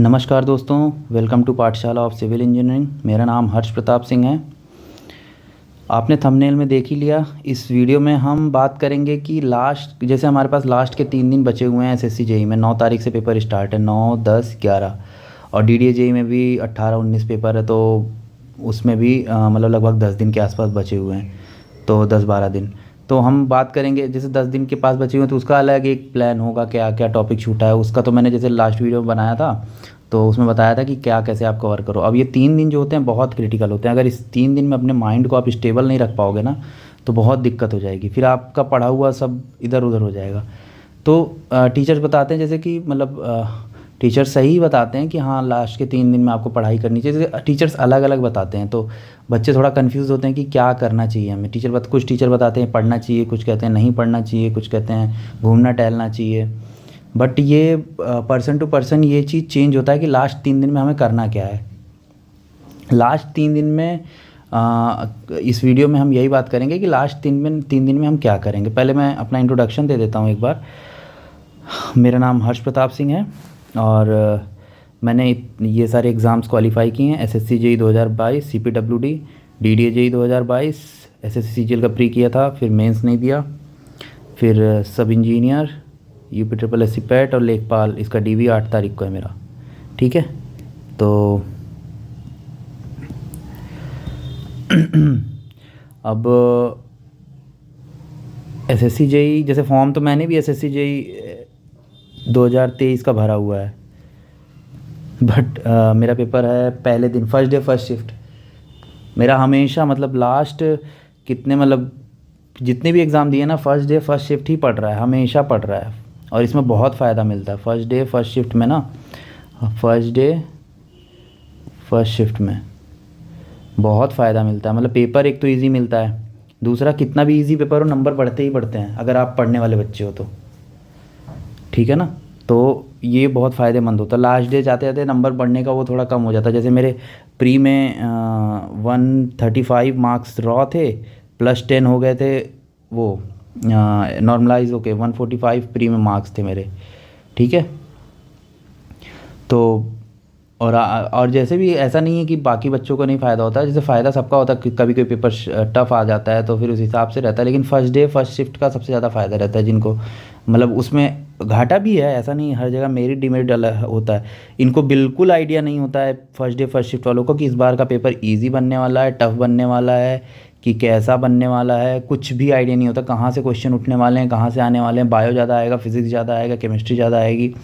नमस्कार दोस्तों, welcome to पाठशाला ऑफ सिविल इंजीनियरिंग। मेरा नाम हर्ष प्रताप सिंह है। आपने थंबनेल में देख ही लिया। इस वीडियो में हम बात करेंगे कि जैसे हमारे पास लास्ट के 3 दिन बचे हुए हैं एसएससी जेई में। 9 तारीख से पेपर स्टार्ट है, 9, 10, 11 और डीडीए जेई में भी 18, 19 पेपर है। तो उसमें भी मतलब लगभग 10 दिन के आसपास बचे हुए हैं, तो 10-12 दिन। तो हम बात करेंगे, जैसे 10 दिन के पास बचे हुए हैं तो उसका अलग एक प्लान होगा, क्या क्या टॉपिक छूटा है उसका। तो मैंने जैसे लास्ट वीडियो बनाया था तो उसमें बताया था कि क्या कैसे आप कवर करो। अब ये 3 दिन जो होते हैं बहुत क्रिटिकल होते हैं। अगर इस 3 दिन में अपने माइंड को आप स्टेबल नहीं रख पाओगे ना तो बहुत दिक्कत हो जाएगी, फिर आपका पढ़ा हुआ सब इधर उधर हो जाएगा। तो टीचर्स बताते हैं, जैसे कि मतलब टीचर सही बताते हैं कि हाँ लास्ट के 3 दिन में आपको पढ़ाई करनी चाहिए। जैसे टीचर्स अलग अलग बताते हैं तो बच्चे थोड़ा कंफ्यूज होते हैं कि क्या करना चाहिए हमें। कुछ टीचर बताते हैं पढ़ना चाहिए, कुछ कहते हैं नहीं पढ़ना चाहिए, कुछ कहते हैं घूमना टहलना चाहिए। बट ये पर्सन टू पर्सन ये चीज़ चेंज होता है कि लास्ट 3 दिन में हमें करना क्या है। लास्ट 3 दिन में इस वीडियो में हम यही बात करेंगे कि लास्ट 3 दिन में हम क्या करेंगे। पहले मैं अपना इंट्रोडक्शन दे देता हूँ एक बार। मेरा नाम हर्ष प्रताप सिंह है और मैंने ये सारे एग्ज़ाम्स क्वालिफाई किए हैं। SSC JE 2022, CPWD, DDA JE 2022, SSC CGL का प्री किया था, फिर मेंस नहीं दिया, फिर sub engineer, UP triple S C PET और लेखपाल, इसका डीवी 8 तारीख को है मेरा। ठीक है, तो अब एसएससी जेई जैसे फॉर्म तो मैंने भी एसएससी जेई 2023 का भरा हुआ है। बट मेरा पेपर है पहले दिन, फर्स्ट डे फर्स्ट शिफ्ट। मेरा हमेशा मतलब लास्ट कितने मतलब जितने भी एग्ज़ाम दिए ना, फर्स्ट डे फर्स्ट शिफ्ट ही पढ़ रहा है, हमेशा पढ़ रहा है। और इसमें बहुत फ़ायदा मिलता है फर्स्ट डे फर्स्ट शिफ्ट में ना। फर्स्ट डे फर्स्ट शिफ्ट में बहुत फ़ायदा मिलता है। मतलब पेपर एक तो इजी मिलता है, दूसरा कितना भी इजी पेपर हो नंबर बढ़ते ही बढ़ते हैं अगर आप पढ़ने वाले बच्चे हो तो। ठीक है ना, तो ये बहुत फ़ायदेमंद होता है। लास्ट डे जाते जाते नंबर बढ़ने का वो थोड़ा कम हो जाता है। जैसे मेरे प्री में 135 मार्क्स रॉ थे, +10 हो गए थे वो नॉर्मलाइज होके 145 प्री में मार्क्स थे मेरे। ठीक है, तो और जैसे भी ऐसा नहीं है कि बाकी बच्चों को नहीं फ़ायदा होता है, जैसे फ़ायदा सबका होता है। कभी कोई पेपर टफ़ आ जाता है तो फिर उस हिसाब से रहता है, लेकिन फर्स्ट डे फर्स्ट शिफ्ट का सबसे ज़्यादा फ़ायदा रहता है जिनको मतलब उसमें घाटा भी है। ऐसा नहीं हर जगह मेरिट डिमेरिट अलग होता है। इनको बिल्कुल आइडिया नहीं होता है फर्स्ट डे फर्स्ट शिफ्ट वालों को कि इस बार का पेपर ईजी बनने वाला है, टफ़ बनने वाला है कि कैसा बनने वाला है। कुछ भी आइडिया नहीं होता कहाँ से क्वेश्चन उठने वाले हैं, कहाँ से आने वाले हैं। बायो ज़्यादा आएगा, फिज़िक्स ज़्यादा आएगा, केमिस्ट्री ज़्यादा आएगी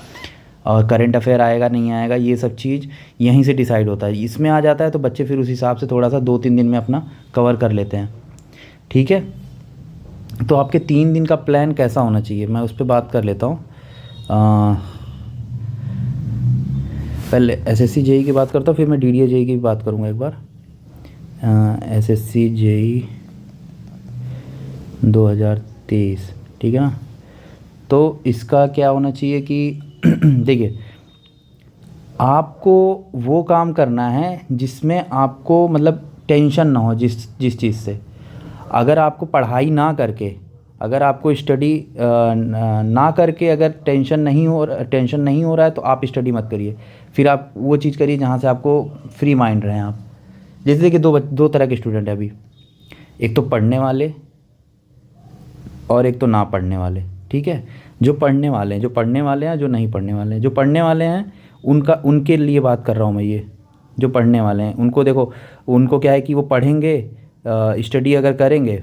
और करंट अफेयर आएगा नहीं आएगा, ये सब चीज़ यहीं से डिसाइड होता है। इसमें आ जाता है तो बच्चे फिर उस हिसाब से थोड़ा सा 2-3 दिन में अपना कवर कर लेते हैं। ठीक है, तो आपके 3 दिन का प्लान कैसा होना चाहिए मैं उस पर बात कर लेता हूँ। पहले एसएससी जेई की बात करता हूँ, फिर मैं डीडीए जेई की भी बात करूँगा एक बार। एसएससी जेई 2023, ठीक है ना। तो इसका क्या होना चाहिए कि देखिए, आपको वो काम करना है जिसमें आपको मतलब टेंशन ना हो जिस चीज़ से। अगर आपको पढ़ाई ना करके, अगर आपको स्टडी ना करके अगर टेंशन नहीं हो रहा है तो आप स्टडी मत करिए। फिर आप वो चीज़ करिए जहाँ से आपको फ्री माइंड रहें आप। जैसे देखिए दो तरह के स्टूडेंट हैं अभी, एक तो पढ़ने वाले और एक तो ना पढ़ने वाले। ठीक है, जो पढ़ने वाले हैं जो नहीं पढ़ने वाले हैं। जो पढ़ने वाले हैं उनके लिए बात कर रहा हूँ मैं। ये जो पढ़ने वाले हैं उनको देखो, उनको क्या है कि वो पढ़ेंगे, स्टडी अगर करेंगे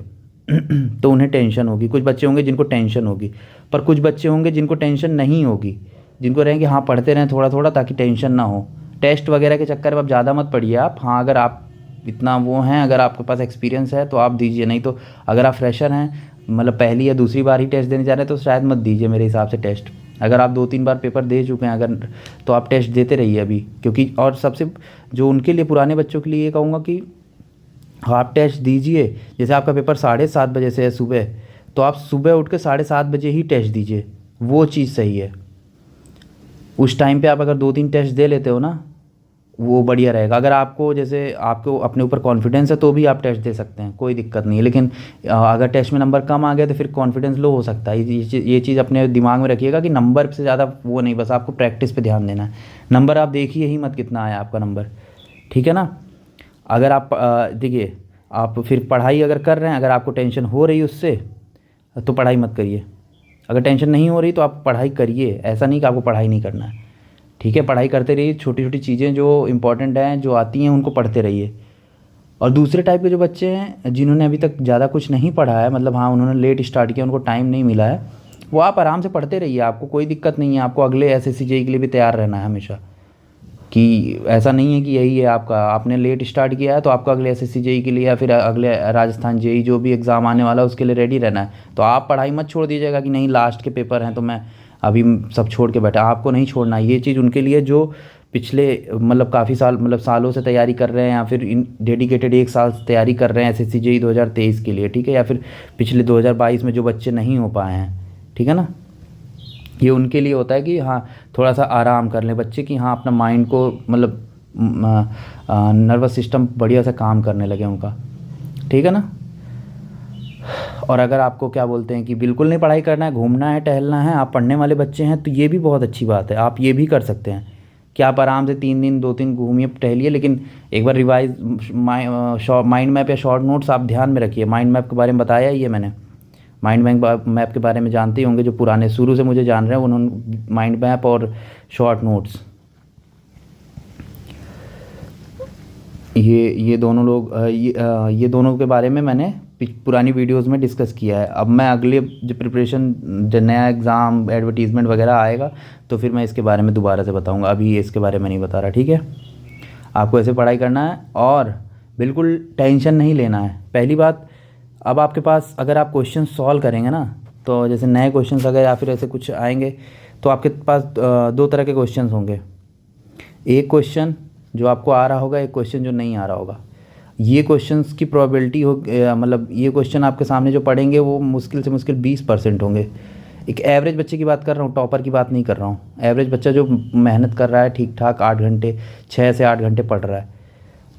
तो उन्हें टेंशन होगी। कुछ बच्चे होंगे जिनको टेंशन होगी, पर कुछ बच्चे होंगे जिनको टेंशन नहीं होगी, जिनको रहेंगे हाँ पढ़ते रहें थोड़ा थोड़ा ताकि टेंशन ना हो। टेस्ट वगैरह के चक्कर में आप ज़्यादा मत पढ़िए आप। हाँ, अगर आप इतना वो हैं, अगर आपके पास एक्सपीरियंस है तो आप दीजिए, नहीं तो अगर आप फ्रेशर हैं मतलब पहली या दूसरी बार ही टेस्ट देने जा रहे हैं तो शायद मत दीजिए मेरे हिसाब से टेस्ट। अगर आप 2-3 बार पेपर दे चुके हैं अगर, तो आप टेस्ट देते रहिए अभी। क्योंकि और सबसे जो उनके लिए पुराने बच्चों के लिए ये कहूँगा कि आप टेस्ट दीजिए। जैसे आपका पेपर 7:30 बजे से है सुबह, तो आप सुबह उठ के 7:30 बजे ही टेस्ट दीजिए, वो चीज़ सही है। उस टाइम पे आप अगर 2-3 टेस्ट दे लेते हो ना वो बढ़िया रहेगा। अगर आपको जैसे आपको अपने ऊपर कॉन्फिडेंस है तो भी आप टेस्ट दे सकते हैं, कोई दिक्कत नहीं है। लेकिन अगर टेस्ट में नंबर कम आ गया तो फिर कॉन्फिडेंस लो हो सकता है। ये चीज़ अपने दिमाग में रखिएगा कि नंबर से ज़्यादा वो नहीं, बस आपको प्रैक्टिस पे ध्यान देना है। नंबर आप देखिए ही मत कितना आया आपका नंबर, ठीक है ना। अगर आप देखिए, आप फिर पढ़ाई अगर कर रहे हैं, अगर आपको टेंशन हो रही है उससे तो पढ़ाई मत करिए। अगर टेंशन नहीं हो रही तो आप पढ़ाई करिए, ऐसा नहीं कि आपको पढ़ाई नहीं करना है, ठीक है। पढ़ाई करते रहिए, छोटी छोटी चीज़ें जो इंपॉर्टेंट हैं जो आती हैं उनको पढ़ते रहिए। और दूसरे टाइप के जो बच्चे हैं जिन्होंने अभी तक ज़्यादा कुछ नहीं पढ़ा है, मतलब हाँ उन्होंने लेट स्टार्ट किया, उनको टाइम नहीं मिला है, वो आप आराम से पढ़ते रहिए, आपको कोई दिक्कत नहीं है। आपको अगले एसएससी जेईई के लिए भी तैयार रहना है हमेशा, कि ऐसा नहीं है कि यही है आपका, आपने लेट स्टार्ट किया है तो आपको अगले एसएससी जेईई के लिए या फिर अगले राजस्थान जेईई जो भी एग्ज़ाम आने वाला है उसके लिए रेडी रहना है। तो आप पढ़ाई मत छोड़ दीजिएगा कि नहीं लास्ट के पेपर हैं तो मैं अभी सब छोड़ के बैठा, आपको नहीं छोड़ना है। ये चीज़ उनके लिए जो पिछले मतलब काफ़ी साल मतलब सालों से तैयारी कर रहे हैं या फिर इन डेडिकेटेड 1 साल से तैयारी कर रहे हैं एसएससी जेईई 2023 के लिए, ठीक है, या फिर पिछले 2022 में जो बच्चे नहीं हो पाए हैं, ठीक है ना। ये उनके लिए होता है कि हाँ थोड़ा सा आराम कर लें बच्चे, कि हाँ अपना माइंड को मतलब नर्वस सिस्टम बढ़िया से काम करने लगे उनका, ठीक है ना। और अगर आपको क्या बोलते हैं कि बिल्कुल नहीं पढ़ाई करना है, घूमना है, टहलना है, आप पढ़ने वाले बच्चे हैं, तो ये भी बहुत अच्छी बात है, आप ये भी कर सकते हैं कि आप आराम से 3 दिन 2 दिन घूमिए टहलिए। लेकिन एक बार रिवाइज माइंड मैप या शॉर्ट नोट्स आप ध्यान में रखिए। माइंड मैप के बारे में बताया ही है मैंने, माइंड मैप के बारे में जानते ही होंगे, जो पुराने शुरू से मुझे जान रहे हैं उन्होंने माइंड मैप और शॉर्ट नोट्स, ये दोनों लोग ये दोनों के बारे में मैंने पुरानी वीडियोस में डिस्कस किया है। अब मैं अगले जो प्रिपरेशन जो नया एग्ज़ाम एडवर्टीज़मेंट वगैरह आएगा तो फिर मैं इसके बारे में दोबारा से बताऊंगा, अभी इसके बारे में नहीं बता रहा, ठीक है। आपको ऐसे पढ़ाई करना है और बिल्कुल टेंशन नहीं लेना है। पहली बात, अब आपके पास अगर आप क्वेश्चन सॉल्व करेंगे ना, तो जैसे नए क्वेश्चन अगर या फिर ऐसे कुछ आएंगे तो आपके पास 2 तरह के क्वेश्चन होंगे। एक क्वेश्चन जो आपको आ रहा होगा, एक क्वेश्चन जो नहीं आ रहा होगा। ये क्वेश्चंस की प्रोबेबिलिटी हो मतलब ये क्वेश्चन आपके सामने जो पढ़ेंगे वो मुश्किल से मुश्किल 20% होंगे। एक एवरेज बच्चे की बात कर रहा हूँ, टॉपर की बात नहीं कर रहा हूँ। एवरेज बच्चा जो मेहनत कर रहा है ठीक ठाक 8 घंटे 6 से 8 घंटे पढ़ रहा है,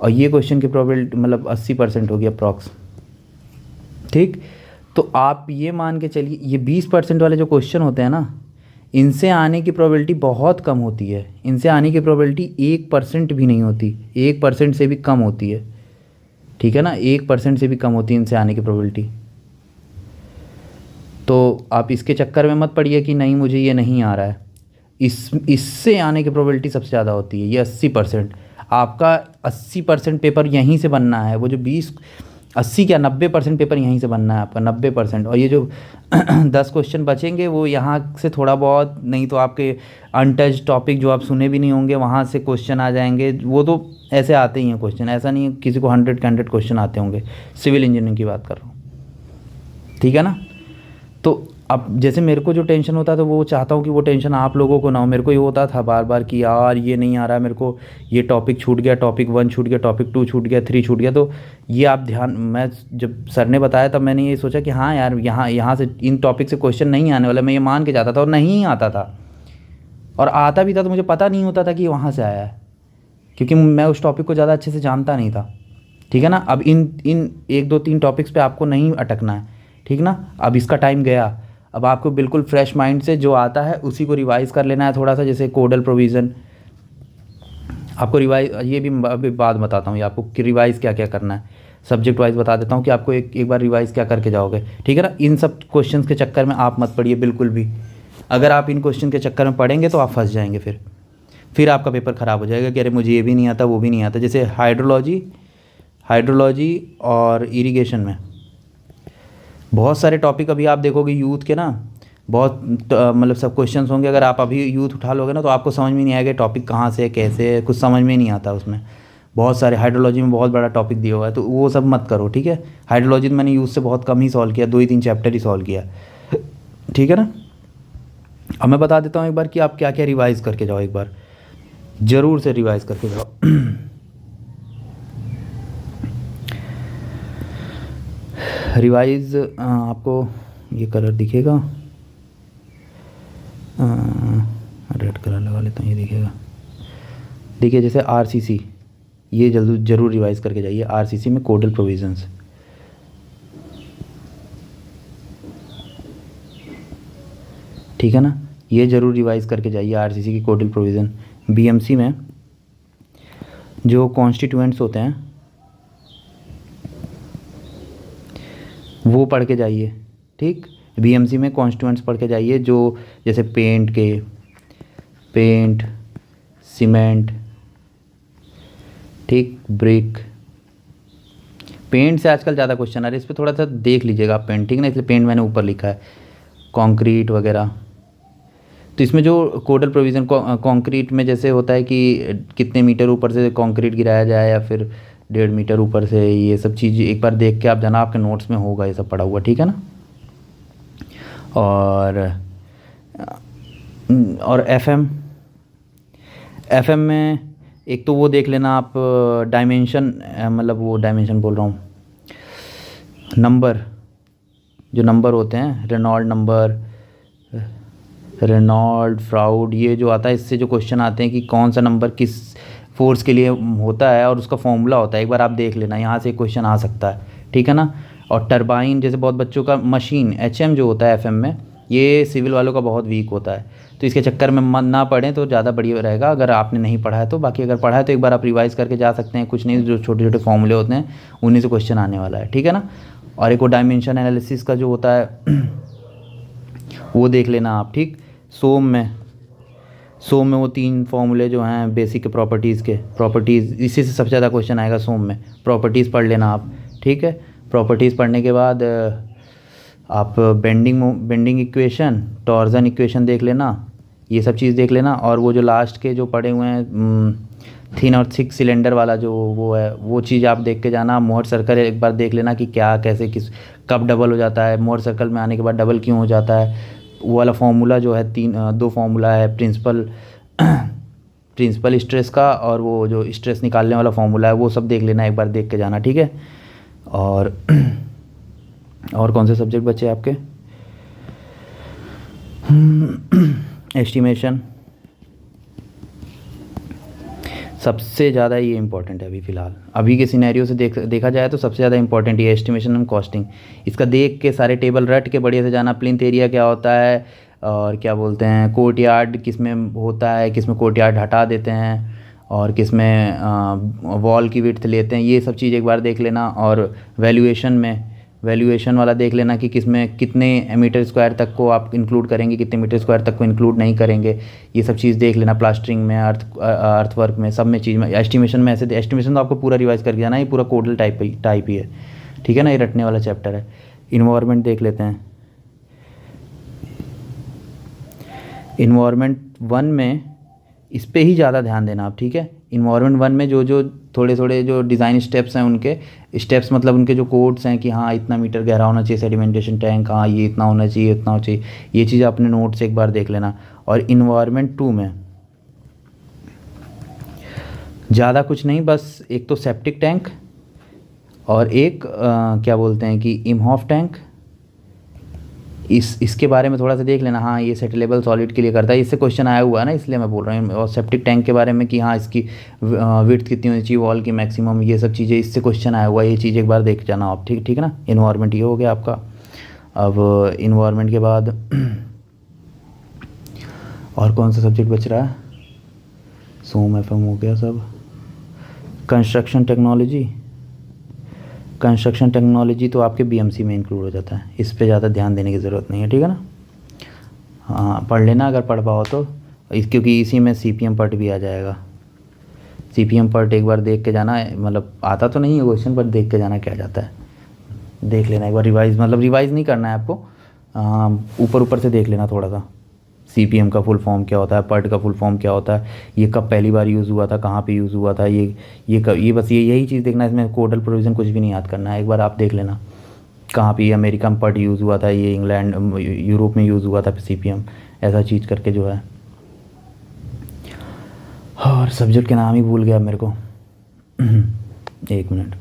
और ये क्वेश्चन की प्रोबेबिलिटी मतलब 80% होगी अप्रॉक्स, ठीक। तो आप ये मान के चलिए ये 20% वाले जो क्वेश्चन होते हैं ना, इनसे आने की प्रोबेबिलिटी बहुत कम होती है। इनसे आने की प्रोबेबिलिटी 1% भी नहीं होती, 1% से भी कम होती है, ठीक है ना। 1% से भी कम होती है इनसे आने की प्रोबेबिलिटी। तो आप इसके चक्कर में मत पड़िए कि नहीं मुझे ये नहीं आ रहा है, इससे आने की प्रोबेबिलिटी सबसे ज़्यादा होती है, ये 80%। आपका 80% पेपर यहीं से बनना है, वो जो 80 क्या 90% पेपर यहीं से बनना है आपका, 90%। और ये जो 10 क्वेश्चन बचेंगे वो यहाँ से थोड़ा बहुत, नहीं तो आपके अनटच टॉपिक जो आप सुने भी नहीं होंगे वहाँ से क्वेश्चन आ जाएंगे। वो तो ऐसे आते ही हैं क्वेश्चन, ऐसा नहीं है किसी को 100 के 100 क्वेश्चन आते होंगे। सिविल इंजीनियरिंग की बात कर रहा हूँ, ठीक है ना। तो अब जैसे मेरे को जो टेंशन होता था वो चाहता हूँ कि वो टेंशन आप लोगों को ना हो। मेरे को ये होता था बार बार कि यार ये नहीं आ रहा है मेरे को, ये टॉपिक छूट गया, टॉपिक 1 छूट गया, टॉपिक 2 छूट गया, 3 छूट गया। तो ये आप ध्यान, मैं जब सर ने बताया तब मैंने ये सोचा कि हाँ यार यहाँ से इन टॉपिक से क्वेश्चन नहीं आने वाला, मैं ये मान के जाता था और नहीं आता था। और आता भी था तो मुझे पता नहीं होता था कि वहाँ से आया है, क्योंकि मैं उस टॉपिक को ज़्यादा अच्छे से जानता नहीं था, ठीक है ना। अब इन 1 2 3 टॉपिक्स पे आपको नहीं अटकना है, ठीक ना। अब इसका टाइम गया, अब आपको बिल्कुल फ्रेश माइंड से जो आता है उसी को रिवाइज़ कर लेना है थोड़ा सा। जैसे कोडल प्रोविज़न आपको रिवाइज, ये भी अभी बाद बताता हूँ ये आपको कि रिवाइज़ क्या क्या करना है। सब्जेक्ट वाइज बता देता हूँ कि आपको एक बार रिवाइज़ क्या करके जाओगे, ठीक है ना। इन सब क्वेश्चंस के चक्कर में आप मत पड़िए बिल्कुल भी। अगर आप इन क्वेश्चन के चक्कर में पढ़ेंगे तो आप फंस जाएंगे, फिर आपका पेपर ख़राब हो जाएगा कि अरे मुझे ये भी नहीं आता वो भी नहीं आता। जैसे हाइड्रोलॉजी और इरिगेशन में बहुत सारे टॉपिक अभी आप देखोगे यूथ के ना, बहुत मतलब सब क्वेश्चंस होंगे। अगर आप अभी यूथ उठा लोगे ना तो आपको समझ में नहीं आएगा टॉपिक कहाँ से है कैसे है, कुछ समझ में नहीं आता उसमें। बहुत सारे हाइड्रोलॉजी में बहुत बड़ा टॉपिक दिया हुआ है, तो वो सब मत करो, ठीक है। हाइड्रोलॉजी में मैंने यूथ से बहुत कम ही सॉल्व किया, 2 ही 3 चैप्टर ही सॉल्व किया, ठीक है ना। अब मैं बता देता हूँ एक बार कि आप क्या क्या रिवाइज़ करके जाओ, एक बार ज़रूर से रिवाइज़ करके जाओ। रिवाइज़ आपको ये कलर दिखेगा, रेड कलर लगा लेता हूँ, ये दिखेगा। देखिए जैसे आरसीसी, ये ज़रूर रिवाइज़ करके जाइए। आरसीसी में कोडल प्रोविजंस, ठीक है ना, ये ज़रूर रिवाइज़ करके जाइए आरसीसी की कोडल प्रोविज़न। बीएमसी में जो कॉन्स्टिट्यूएंट्स होते हैं वो पढ़ के जाइए, ठीक। बीएमसी में कॉन्स्टिट्यूएंट्स पढ़ के जाइए, जो जैसे पेंट, सीमेंट, ठीक, ब्रिक। पेंट से आजकल ज़्यादा क्वेश्चन आ रहे हैं, इस पर थोड़ा सा देख लीजिएगा आप पेंट, ठीक ना, इसलिए पेंट मैंने ऊपर लिखा है। कंक्रीट वगैरह, तो इसमें जो कोडल प्रोविज़न कंक्रीट में जैसे होता है कि कितने मीटर ऊपर से कंक्रीट गिराया जाए या फिर 1.5 मीटर ऊपर से, ये सब चीज़ एक बार देख के आप जाना, आपके नोट्स में होगा ये सब पढ़ा हुआ, ठीक है ना। और एफएम में एक तो वो देख लेना आप, डायमेंशन, मतलब वो डायमेंशन बोल रहा हूँ, नंबर, जो नंबर होते हैं, रेनॉल्ड नंबर, रेनॉल्ड, फ्राउड, ये जो आता है, इससे जो क्वेश्चन आते हैं कि कौन सा नंबर किस फोर्स के लिए होता है और उसका फॉर्मूला होता है, एक बार आप देख लेना, यहाँ से क्वेश्चन आ सकता है, ठीक है ना। और टरबाइन, जैसे बहुत बच्चों का मशीन एचएम जो होता है एफएम में, ये सिविल वालों का बहुत वीक होता है, तो इसके चक्कर में मन ना पढ़ें तो ज़्यादा बढ़िया रहेगा, अगर आपने नहीं पढ़ा है तो। बाकी अगर पढ़ा है तो एक बार आप रिवाइज़ करके जा सकते हैं, कुछ नहीं, जो छोटे छोटे फॉर्मूले होते हैं उन्हीं से क्वेश्चन आने वाला है, ठीक है ना। और एक वो डायमेंशन एनालिसिस का जो होता है वो देख लेना आप, ठीक। सोम में वो 3 फॉर्मूले जो हैं बेसिक प्रॉपर्टीज़, इसी से सबसे ज़्यादा क्वेश्चन आएगा सोम में। प्रॉपर्टीज़ पढ़ लेना आप, ठीक है। प्रॉपर्टीज़ पढ़ने के बाद आप बेंडिंग इक्वेशन, टॉर्जन इक्वेशन देख लेना, ये सब चीज़ देख लेना। और वो जो लास्ट के जो पढ़े हुए हैं थिन और थिक सिलेंडर वाला जो वो है, वो चीज़ आप देख के जाना। मोहर सर्कल एक बार देख लेना कि क्या, कैसे, कब डबल हो जाता है, मोहर सर्कल में आने के बाद डबल क्यों हो जाता है, वो वाला फॉर्मूला जो है, 2 फॉर्मूला है, प्रिंसिपल स्ट्रेस का और वो जो स्ट्रेस निकालने वाला फॉर्मूला है, वो सब देख लेना, एक बार देख के जाना, ठीक है। और कौन से सब्जेक्ट बचे आपके? एस्टिमेशन सबसे ज़्यादा ये इम्पॉर्टेंट है अभी फ़िलहाल, अभी के सिनेरियो से देखा जाए तो सबसे ज़्यादा इम्पॉर्टेंट ये एस्टिमेशन एंड कॉस्टिंग। इसका देख के सारे टेबल रट के बढ़िया से जाना, प्लिंथ एरिया क्या होता है और क्या बोलते हैं, कोर्ट यार्ड किस में होता है, किस में कोर्ट यार्ड हटा देते हैं और किस में वॉल की विड्थ लेते हैं, ये सब चीज़ एक बार देख लेना। और वैल्यूएशन वाला देख लेना कि किस में कितने मीटर स्क्वायर तक को आप इंक्लूड करेंगे, कितने मीटर स्क्वायर तक को इंक्लूड नहीं करेंगे, ये सब चीज़ देख लेना। प्लास्टरिंग में, अर्थ वर्क में, सब में चीज़ में। एस्टिमेशन में ऐसे, एस्टिमेशन तो आपको पूरा रिवाइज करके जाना, ये पूरा कोडल टाइप ही है, ठीक है ना, ये रटने वाला चैप्टर है। इन्वायरमेंट देख लेते हैं। इन्वायरमेंट 1 में इस पे ही ज़्यादा ध्यान देना आप, ठीक है। इन्वायरमेंट 1 में जो थोड़े जो डिज़ाइन स्टेप्स हैं, उनके स्टेप्स मतलब उनके जो कोड्स हैं कि हाँ इतना मीटर गहरा होना चाहिए सेडिमेंटेशन टैंक, हाँ ये इतना होना चाहिए, इतना होना चाहिए, ये चीज़ अपने नोट से एक बार देख लेना। और इन्वायरमेंट 2 में ज़्यादा कुछ नहीं, बस एक तो सेप्टिक टैंक और एक क्या बोलते हैं कि इम्हॉफ टैंक, इसके बारे में थोड़ा सा देख लेना। हाँ ये सेटलेबल सॉलिड के लिए करता है, इससे क्वेश्चन आया हुआ है ना, इसलिए मैं बोल रहा हूँ। और सेप्टिक टैंक के बारे में कि हाँ इसकी विड्थ कितनी होनी चाहिए, वॉल की मैक्सिमम, ये सब चीज़ें, इससे क्वेश्चन आया हुआ है, ये चीज़ एक बार देख जाना आप, ठीक है ना। इन्वायरमेंट ये हो गया आपका। अब इन्वायरमेंट के बाद और कौन सा सब्जेक्ट बच रहा है? सोम एफएम हो गया सब। कंस्ट्रक्शन टेक्नोलॉजी तो आपके बीएमसी में इंक्लूड हो जाता है, इस पे ज़्यादा ध्यान देने की ज़रूरत नहीं है, ठीक है ना। हाँ पढ़ लेना अगर पढ़ पाओ तो, क्योंकि इसी में सीपीएम पार्ट भी आ जाएगा। सीपीएम पार्ट एक बार देख के जाना, मतलब आता तो नहीं है क्वेश्चन, पर देख के जाना क्या जाता है, देख लेना एक बार। रिवाइज़ नहीं करना है आपको, ऊपर से देख लेना थोड़ा सा। सीपीएम का फुल फॉर्म क्या होता है, पर्ट का फुल फॉर्म क्या होता है, ये कब पहली बार यूज़ हुआ था, कहाँ पे यूज़ हुआ था, ये बस यही चीज़ देखना है। इसमें कोडल प्रोविज़न कुछ भी नहीं याद करना है, एक बार आप देख लेना कहाँ पे ये अमेरिका में पर्ट यूज़ हुआ था, ये इंग्लैंड यूरोप में यूज़ हुआ था सीपीएम, ऐसा चीज़ करके जो है। और सब्जेक्ट के नाम ही भूल गया मेरे को, एक मिनट।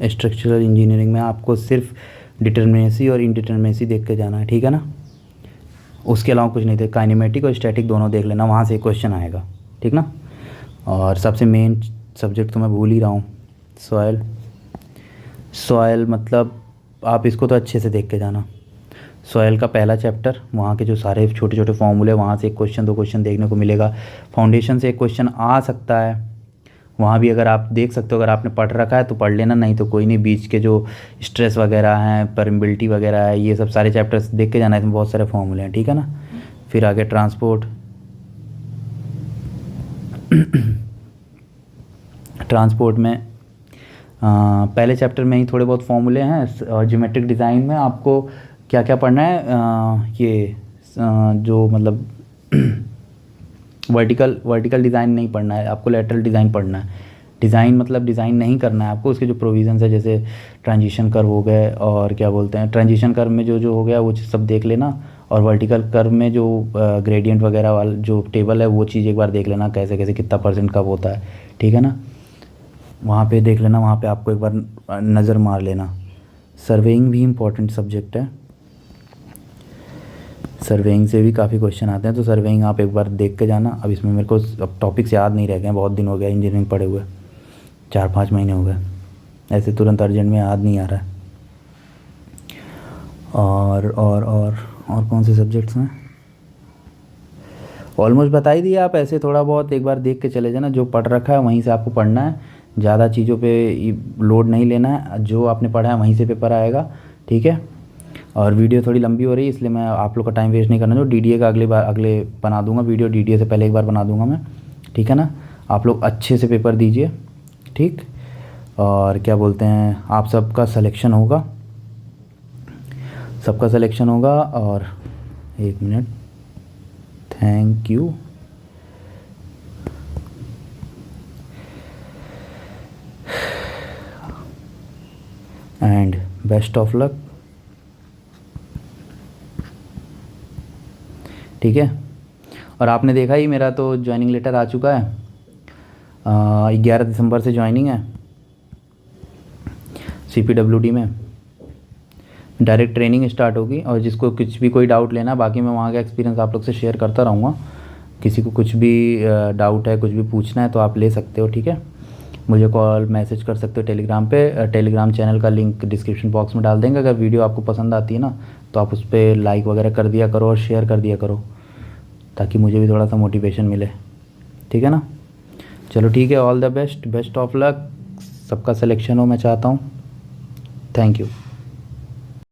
स्ट्रक्चरल इंजीनियरिंग में आपको सिर्फ डिटरमिनेसी और इनडिटरमिनेसी देख के जाना है, ठीक है ना। उसके अलावा कुछ नहीं थे। काइनेमेटिक और स्टैटिक दोनों देख लेना, वहाँ से एक क्वेश्चन आएगा, ठीक ना। और सबसे मेन सब्जेक्ट तो मैं भूल ही रहा हूँ, सॉयल। सॉयल मतलब आप इसको तो अच्छे से देख के जाना। सॉयल का पहला चैप्टर, वहाँ के जो सारे छोटे छोटे फॉर्मूले, वहाँ से एक क्वेश्चन 2 क्वेश्चन देखने को मिलेगा। फाउंडेशन से एक क्वेश्चन आ सकता है, वहाँ भी अगर आप देख सकते हो, अगर आपने पढ़ रखा है तो पढ़ लेना, नहीं तो कोई नहीं। बीच के जो स्ट्रेस वगैरह हैं, परमिबिलिटी वगैरह है, ये सब सारे चैप्टर्स देख के जाना, इसमें बहुत सारे फॉर्मूले हैं, ठीक है ना। फिर आगे ट्रांसपोर्ट। ट्रांसपोर्ट में पहले चैप्टर में ही थोड़े बहुत फॉर्मूले हैं, और ज्योमेट्रिक डिज़ाइन में आपको क्या क्या पढ़ना है, जो मतलब वर्टिकल डिज़ाइन नहीं पढ़ना है आपको, लैटरल डिज़ाइन पढ़ना है। डिज़ाइन मतलब डिज़ाइन नहीं करना है आपको, उसके जो प्रोविज़न्स है, जैसे ट्रांजिशन कर्व हो गए, और क्या बोलते हैं, ट्रांजिशन कर्व में जो जो हो गया वो चीज़ सब देख लेना। और वर्टिकल कर्व में जो ग्रेडियंट वगैरह वाला जो टेबल है, वो चीज़ एक बार देख लेना, कैसे कैसे कितना % कब होता है, ठीक है ना। वहाँ पे देख लेना, वहाँ पे आपको एक बार नज़र मार लेना। सर्वेइंग भी इम्पोर्टेंट सब्जेक्ट है, सर्वेइंग से भी काफ़ी क्वेश्चन आते हैं, तो सर्वेइंग आप एक बार देख के जाना। अब इसमें मेरे को अब टॉपिक्स याद नहीं रह गए हैं, बहुत दिन हो गया इंजीनियरिंग पढ़े हुए, 4-5 महीने हो गए, ऐसे तुरंत अर्जेंट में याद नहीं आ रहा है। और कौन से सब्जेक्ट्स हैं, ऑलमोस्ट बता ही दिया। आप ऐसे थोड़ा बहुत एक बार देख के चले जाना, जो पढ़ रखा है वहीं से आपको पढ़ना है, ज़्यादा चीज़ों पे लोड नहीं लेना है, जो आपने पढ़ा है वहीं से पेपर आएगा, ठीक है। और वीडियो थोड़ी लंबी हो रही है, इसलिए मैं आप लोग का टाइम वेस्ट नहीं करना। जो डीडीए का अगले बना दूंगा वीडियो, डीडीए से पहले एक बार बना दूंगा मैं, ठीक है ना। आप लोग अच्छे से पेपर दीजिए, ठीक। और क्या बोलते हैं, आप सबका सिलेक्शन होगा, सबका सिलेक्शन होगा। और 1 minute, thank you. And best of luck, ठीक है। और आपने देखा ही, मेरा तो ज्वाइनिंग लेटर आ चुका है, 11 दिसंबर से ज्वाइनिंग है CPWD में, डायरेक्ट ट्रेनिंग स्टार्ट होगी। और जिसको कुछ भी कोई डाउट लेना, बाकी मैं वहाँ का एक्सपीरियंस आप लोग से शेयर करता रहूँगा। किसी को कुछ भी डाउट है, कुछ भी पूछना है तो आप ले सकते हो, ठीक है। मुझे कॉल मैसेज कर सकते हो टेलीग्राम पे, टेलीग्राम चैनल का लिंक डिस्क्रिप्शन बॉक्स में डाल देंगे। अगर वीडियो आपको पसंद आती है ना, तो आप उस पर लाइक वगैरह कर दिया करो और शेयर कर दिया करो, ताकि मुझे भी थोड़ा सा मोटिवेशन मिले, ठीक है ना। चलो ठीक है, all the best, best of luck, सबका सिलेक्शन हो मैं चाहता हूँ। Thank you.